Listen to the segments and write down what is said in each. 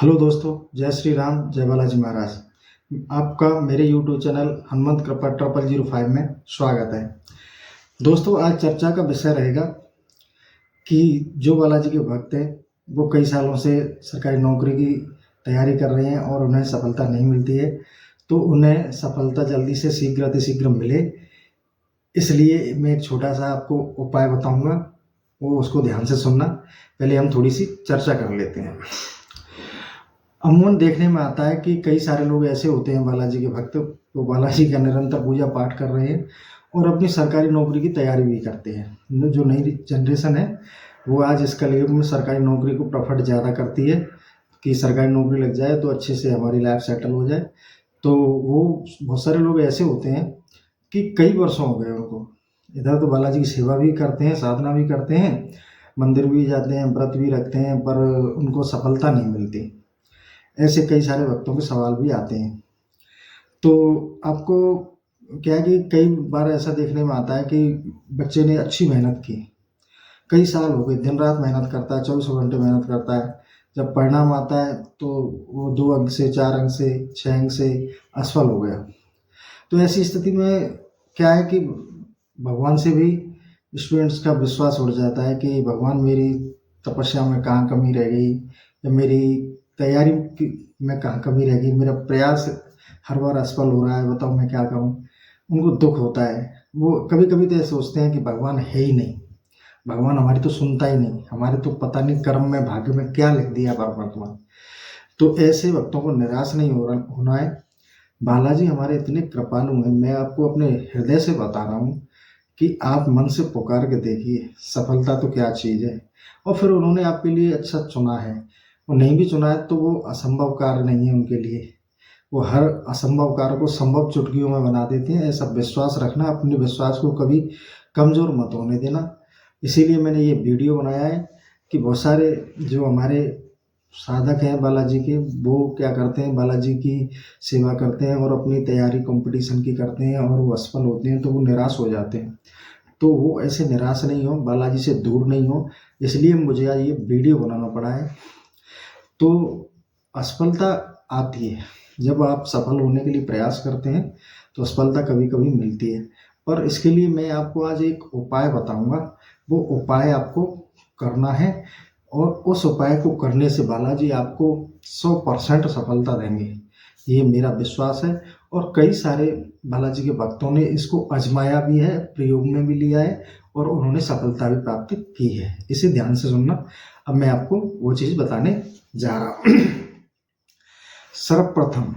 Hello दोस्तों, जय श्री राम, जय बालाजी महाराज। आपका मेरे यूट्यूब चैनल हनुमंत कृपा 0005 में स्वागत है। दोस्तों, आज चर्चा का विषय रहेगा कि जो बालाजी के भक्त हैं वो कई सालों से सरकारी नौकरी की तैयारी कर रहे हैं और उन्हें सफलता नहीं मिलती है, तो उन्हें सफलता जल्दी से शीघ्र अतिशीघ्र मिले, इसलिए मैं एक छोटा सा आपको उपाय बताऊंगा, वो उसको ध्यान से सुनना। पहले हम थोड़ी सी चर्चा कर लेते हैं। अमूमन देखने में आता है कि कई सारे लोग ऐसे होते हैं बालाजी के भक्त, वो बालाजी का निरंतर पूजा पाठ कर रहे हैं और अपनी सरकारी नौकरी की तैयारी भी करते हैं। जो नई जनरेशन है वो आज इस कलयुग में सरकारी नौकरी को प्रेफर ज़्यादा करती है कि सरकारी नौकरी लग जाए तो अच्छे से हमारी लाइफ सेटल हो जाए। तो वो बहुत सारे लोग ऐसे होते हैं कि कई वर्षों हो गए उनको, इधर तो बालाजी की सेवा भी करते हैं, साधना भी करते हैं, मंदिर भी जाते हैं, व्रत भी रखते हैं, पर उनको सफलता नहीं मिलती। ऐसे कई सारे भक्तों के सवाल भी आते हैं। तो आपको क्या है कि कई बार ऐसा देखने में आता है कि बच्चे ने अच्छी मेहनत की, कई साल हो गए, दिन रात मेहनत करता है, 24 घंटे मेहनत करता है, जब परिणाम आता है तो वो 2 अंक से, 4 अंक से, 6 अंक से असफल हो गया। तो ऐसी स्थिति में क्या है कि भगवान से भी स्टूडेंट्स का विश्वास उड़ जाता है कि भगवान मेरी तपस्या में कहाँ कमी रह गई, या मेरी तैयारी में कहाँ कमी रह गई, मेरा प्रयास हर बार असफल हो रहा है, बताओ मैं क्या करूँ। उनको दुख होता है। वो कभी कभी तो ये सोचते हैं कि भगवान है ही नहीं, भगवान हमारी तो सुनता ही नहीं, हमारे तो पता नहीं कर्म में भाग्य में क्या लिख दिया परमात्मा। तो ऐसे भक्तों को निराश नहीं होना है। बालाजी हमारे इतने कृपालु हैं, मैं आपको अपने हृदय से बता रहा हूँ कि आप मन से पुकार के देखिए, सफलता तो क्या चीज़ है। और फिर उन्होंने आपके लिए अच्छा चुना है, वो नहीं भी चुना है तो वो असंभव कार्य नहीं है उनके लिए। वो हर असंभव कार्य को संभव चुटकियों में बना देते हैं। ऐसा विश्वास रखना, अपने विश्वास को कभी कमज़ोर मत होने देना। इसीलिए मैंने ये वीडियो बनाया है कि बहुत सारे जो हमारे साधक हैं बालाजी के, वो क्या करते हैं, बालाजी की सेवा करते हैं और अपनी तैयारी कंपटीशन की करते हैं और वो असफल होते हैं तो वो निराश हो जाते हैं। तो वो ऐसे निराश नहीं हो, बालाजी से दूर नहीं हो, इसलिए मुझे आज ये वीडियो बनाना पड़ा है। तो असफलता आती है, जब आप सफल होने के लिए प्रयास करते हैं तो असफलता कभी कभी मिलती है, पर इसके लिए मैं आपको आज एक उपाय बताऊंगा। वो उपाय आपको करना है और उस उपाय को करने से बालाजी आपको 100% सफलता देंगे, ये मेरा विश्वास है। और कई सारे बालाजी के भक्तों ने इसको आजमाया भी है, प्रयोग में भी लिया है और उन्होंने सफलता भी प्राप्त की है। इसे ध्यान से सुनना, अब मैं आपको वो चीज़ बताने जा रहा हूँ। सर्वप्रथम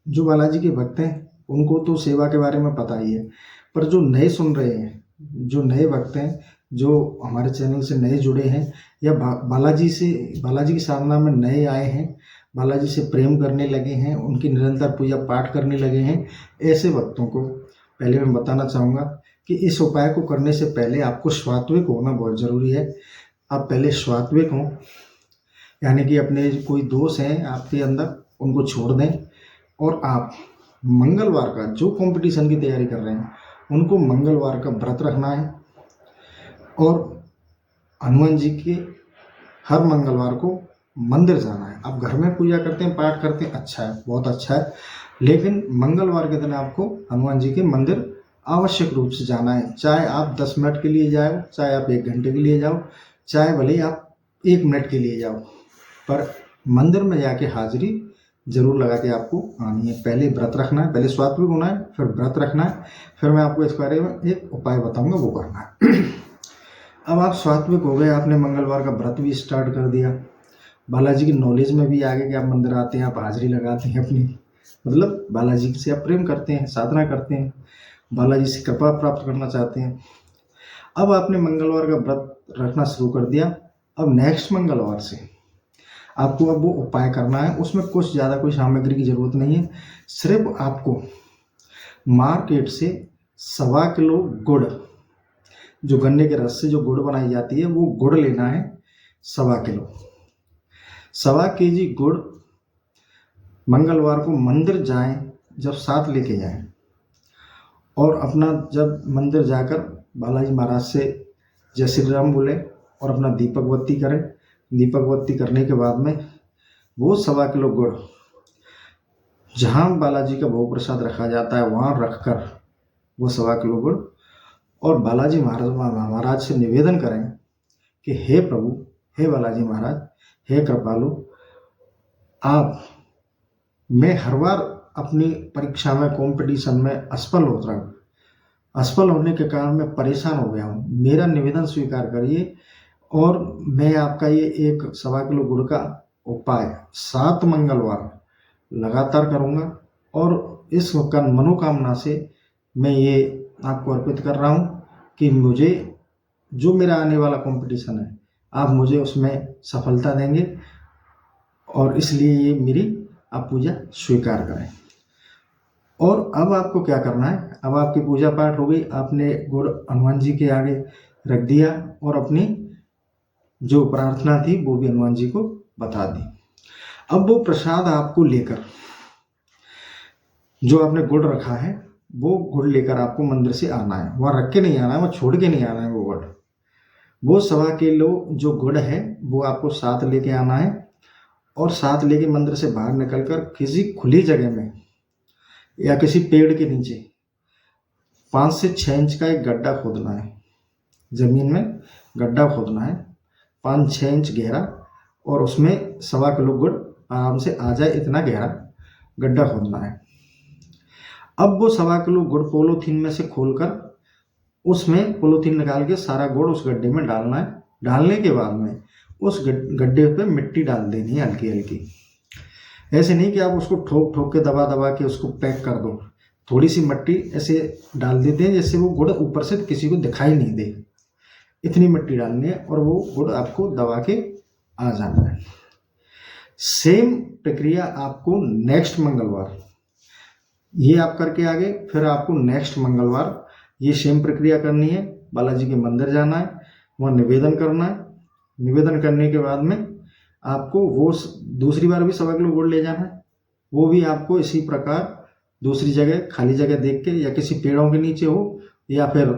जो बालाजी के भक्त हैं उनको तो सेवा के बारे में पता ही है, पर जो नए सुन रहे हैं, जो नए भक्त हैं, जो हमारे चैनल से नए जुड़े हैं या बालाजी की साधना में नए आए हैं, बालाजी से प्रेम करने लगे हैं, उनकी निरंतर पूजा पाठ करने लगे हैं, ऐसे भक्तों को पहले मैं बताना चाहूँगा कि इस उपाय को करने से पहले आपको स्वात्विक होना बहुत ज़रूरी है। आप पहले स्वात्विक हों, यानी कि अपने कोई दोष हैं आपके अंदर उनको छोड़ दें और आप मंगलवार का, जो कंपटीशन की तैयारी कर रहे हैं उनको मंगलवार का व्रत रखना है और हनुमान जी के हर मंगलवार को मंदिर जाना है। आप घर में पूजा करते हैं, पाठ करते हैं, अच्छा है, बहुत अच्छा है, लेकिन मंगलवार के दिन आपको हनुमान जी के मंदिर आवश्यक रूप से जाना है। चाहे आप 10 मिनट के लिए जाओ, चाहे आप 1 घंटे के लिए जाओ, चाहे भले ही आप 1 मिनट के लिए जाओ, पर मंदिर में जाके हाजिरी जरूर लगा के आपको आनी है। पहले व्रत रखना है, पहले स्वात्विक होना है, फिर व्रत रखना है, फिर मैं आपको इस बारे में एक उपाय बताऊंगा, वो करना है। अब आप स्वात्विक हो गए, आपने मंगलवार का व्रत भी स्टार्ट कर दिया, बालाजी की नॉलेज में भी आ गए कि आप मंदिर आते हैं, आप हाजिरी लगाते हैं अपनी, मतलब बालाजी से आप प्रेम करते हैं, साधना करते हैं, बालाजी से कृपा प्राप्त करना चाहते हैं। अब आपने मंगलवार का व्रत रखना शुरू कर दिया। अब नेक्स्ट मंगलवार से आपको अब वो उपाय करना है। उसमें कुछ ज़्यादा कोई सामग्री की ज़रूरत नहीं है, सिर्फ आपको मार्केट से 1.25 किलो गुड़, जो गन्ने के रस से जो गुड़ बनाई जाती है, वो गुड़ लेना है 1.25 किलो। 1.25 केजी गुड़ मंगलवार को मंदिर जाएं, जब साथ लेके जाएं और अपना जब मंदिर जाकर बालाजी महाराज से जय श्री राम बोले और अपना दीपक बत्ती करें। दीपक बत्ती करने के बाद में वो 1.25 किलो गुड़ जहाँ बालाजी का भोग प्रसाद रखा जाता है वहाँ रखकर वो 1.25 किलो गुड़ और बालाजी महाराज से निवेदन करें कि हे प्रभु, हे बालाजी महाराज, हे कृपालु, आप मैं हर बार अपनी परीक्षा में कंपटीशन में असफल होता हूँ। असफल होने के कारण मैं परेशान हो गया हूँ। मेरा निवेदन स्वीकार करिए और मैं आपका ये एक 1.25 किलो गुड़ का उपाय 7 मंगलवार लगातार करूँगा और इस मनोकामना से मैं ये आपको अर्पित कर रहा हूँ कि मुझे जो मेरा आने वाला कंपटीशन है आप मुझे उसमें सफलता देंगे और इसलिए ये मेरी आप पूजा स्वीकार करें। और अब आपको क्या करना है, अब आपकी पूजा पाठ हो गई, आपने गुड़ हनुमान जी के आगे रख दिया और अपनी जो प्रार्थना थी वो भी हनुमान जी को बता दी। अब वो प्रसाद आपको लेकर जो आपने गुड़ रखा है वो गुड़ लेकर आपको मंदिर से आना है। वहाँ रख के नहीं आना है, वहाँ छोड़ के नहीं आना है। वो गुड़, वो 1.25 किलो जो गुड़ है वो आपको साथ लेके आना है और साथ लेके मंदिर से बाहर निकलकर किसी खुली जगह में या किसी पेड़ के नीचे 5 से 6 इंच का एक गड्ढा खोदना है। जमीन में गड्ढा खोदना है 5-6 इंच गहरा और उसमें 1.25 किलो गुड़ आराम से आ जाए इतना गहरा गड्ढा खोदना है। अब वो 1.25 किलो गुड़ पॉलीथीन में से खोलकर उसमें पॉलीथीन निकाल के सारा गुड़ उस गड्ढे में डालना है। डालने के बाद में उस गड्ढे पे मिट्टी डाल देनी है हल्की हल्की। ऐसे नहीं कि आप उसको ठोक ठोक के दबा दबा के उसको पैक कर दो। थोड़ी सी मिट्टी ऐसे डाल देते हैं जिससे वो गुड़ ऊपर से किसी को दिखाई नहीं दे, इतनी मिट्टी डालनी है और वो गुड़ आपको दबा के आ जाना है। सेम प्रक्रिया आपको नेक्स्ट मंगलवार ये आप करके आगे, फिर आपको नेक्स्ट मंगलवार ये सेम प्रक्रिया करनी है। बालाजी के मंदिर जाना है, वहाँ निवेदन करना है। निवेदन करने के बाद में आपको वो दूसरी बार भी 1.25 किलो गुड़ ले जाना है। वो भी आपको इसी प्रकार दूसरी जगह खाली जगह देख के या किसी पेड़ों के नीचे हो या फिर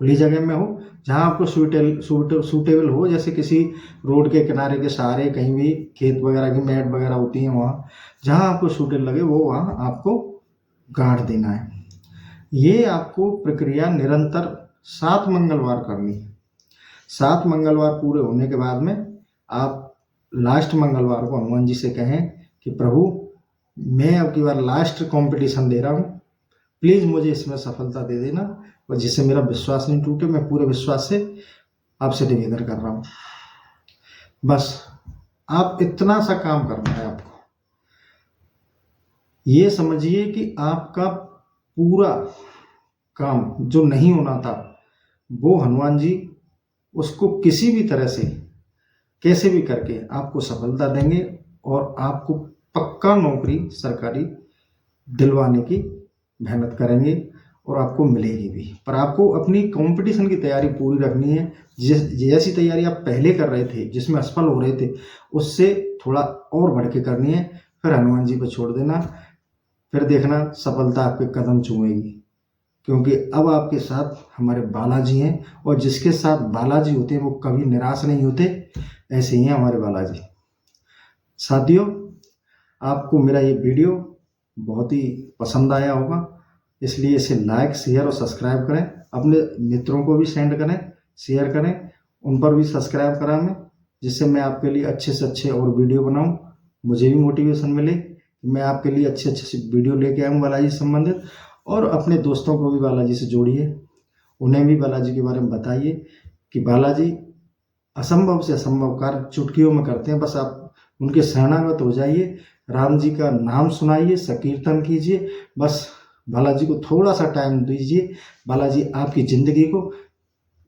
खुली जगह में हो जहाँ आपको सूटेबल हो, जैसे किसी रोड के किनारे के सहारे कहीं भी खेत वगैरह की मैट वगैरह होती हैं वहाँ जहाँ आपको सूटेबल लगे वो वहाँ आपको गाड़ देना है। ये आपको प्रक्रिया निरंतर 7 मंगलवार करनी है। 7 मंगलवार पूरे होने के बाद में आप लास्ट मंगलवार को हनुमान जी से कहें कि प्रभु, मैं अब की बार लास्ट कंपटीशन दे रहा हूँ, प्लीज़ मुझे इसमें सफलता दे देना और जिससे मेरा विश्वास नहीं टूटे। मैं पूरे विश्वास से आपसे निवेदन कर रहा हूँ। बस आप इतना सा काम करना है आपको। ये समझिए कि आपका पूरा काम जो नहीं होना था वो हनुमान जी उसको किसी भी तरह से कैसे भी करके आपको सफलता देंगे और आपको पक्का नौकरी सरकारी दिलवाने की मेहनत करेंगे और आपको मिलेगी भी। पर आपको अपनी कंपटीशन की तैयारी पूरी रखनी है। जैसी तैयारी आप पहले कर रहे थे जिसमें असफल हो रहे थे उससे थोड़ा और बढ़ के करनी है। फिर हनुमान जी को छोड़ देना, फिर देखना सफलता आपके कदम चूमेगी, क्योंकि अब आपके साथ हमारे बालाजी हैं और जिसके साथ बालाजी होते हैं वो कभी निराश नहीं होते। ऐसे ही हैं हमारे बालाजी। साथियों, आपको मेरा ये वीडियो बहुत ही पसंद आया होगा, इसलिए इसे लाइक, शेयर और सब्सक्राइब करें। अपने मित्रों को भी सेंड करें, शेयर करें, उन पर भी सब्सक्राइब कराएं, जिससे मैं आपके लिए अच्छे से अच्छे और वीडियो बनाऊं। मुझे भी मोटिवेशन मिले कि मैं आपके लिए अच्छे अच्छे वीडियो लेके आऊँ बालाजी से संबंधित। और अपने दोस्तों को भी बालाजी से जोड़िए, उन्हें भी बालाजी के बारे में बताइए कि बालाजी असंभव से असंभव कार्य चुटकियों में करते हैं। बस आप उनके शरणागत हो जाइए, राम जी का नाम सुनाइए, संकीर्तन कीजिए, बस बालाजी को थोड़ा सा टाइम दीजिए। बालाजी आपकी ज़िंदगी को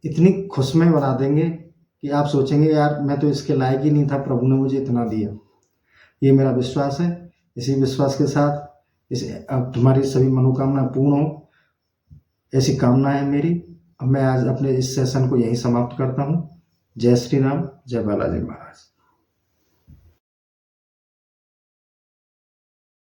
इतनी खुशमय बना देंगे कि आप सोचेंगे यार मैं तो इसके लायक ही नहीं था, प्रभु ने मुझे इतना दिया। ये मेरा विश्वास है। इसी विश्वास के साथ अब तुम्हारी सभी मनोकामना पूर्ण हो, ऐसी कामना है मेरी। अब मैं आज अपने इस सेशन को यहीं समाप्त करता हूँ। जय श्री राम, जय बालाजी महाराज।